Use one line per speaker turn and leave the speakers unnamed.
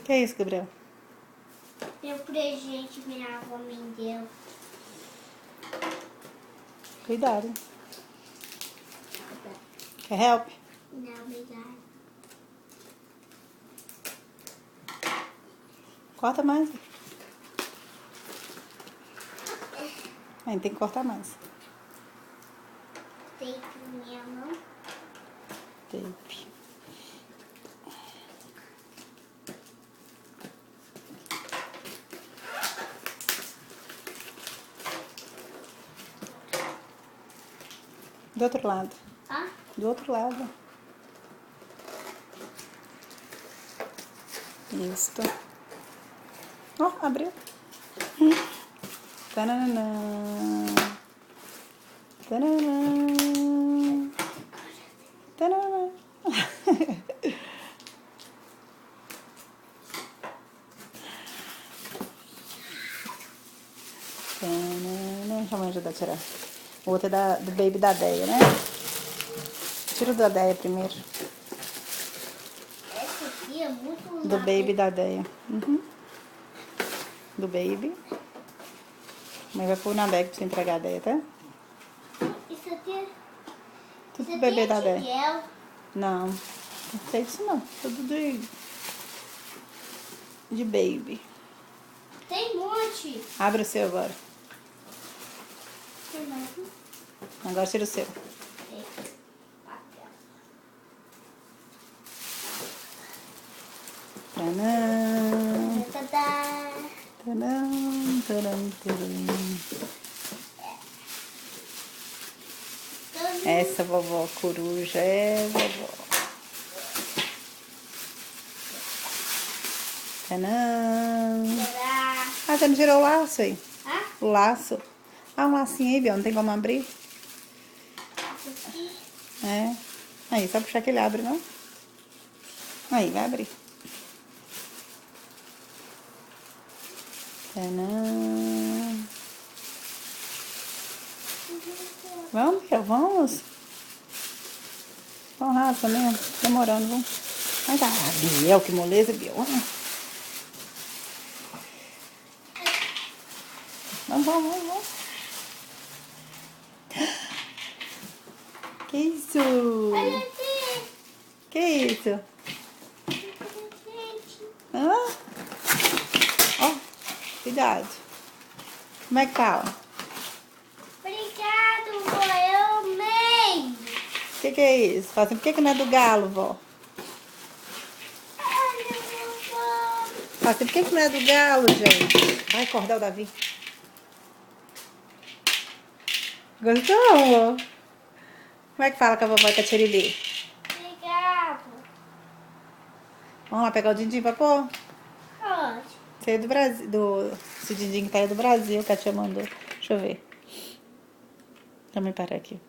Que é isso, Gabriel?
Meu presente minha avó me deu.
Cuidado. Quer help?
Não, obrigada.
Corta mais. Aí tem que cortar mais.
Tem minha mão.
Tape. Do outro lado.
Ah?
Do outro lado. Isso. Ó, abriu. Tananã. Tananã. Tananã. Tananã. Deixa eu me ajudar a tirar. O outro é do Baby da Deia, né? Tira o da Deia primeiro.
Essa aqui é muito
Do Baby da Deia. Uhum. Do Baby. Mas vai pôr na bag pra você entregar a Deia, tá?
Isso aqui
Tudo
isso
do bebê
aqui
da
é
Deia.
Miguel.
Não, não sei disso não. Tudo de Baby.
Tem um monte.
Abre o seu agora.
Tem mais um?
Agora tira o seu.
Tem. Papel.
Tanã.
Tadá.
Tanã. Tanã. Tanã. Essa vovó coruja é vovó. Tanã.
Será?
Ah, você não tirou o laço aí?
Ah?
O laço. Ah, um lacinho aí, Biel. Não tem como abrir?
Isso aqui.
É. Aí, só puxar que ele abre, não? Aí, vai abrir. Tanã. Vamos, Biel, vamos. Vamos rápido mesmo. Demorando, vamos. Ai, tá. Biel, que moleza, Biel. Vamos, vamos, vamos, vamos. Que isso?
Olha aqui.
Que isso?
Gente.
Hã? Ó, cuidado. Como é que fala?
Obrigado, vó. Eu amei.
O que é isso? Fala assim, por que não é do galo, vó?
Olha, vovó.
Fala assim, por que não é do galo, gente? Vai acordar o Davi. Gostou? Como é que fala com a vovó Catirili?
Obrigado.
Vamos lá pegar o Dindim pra pôr?
Pode.
Você é do Brasil. Esse Dindim que tá aí do Brasil, que a tia mandou. Deixa eu ver. Deixa eu me parar aqui.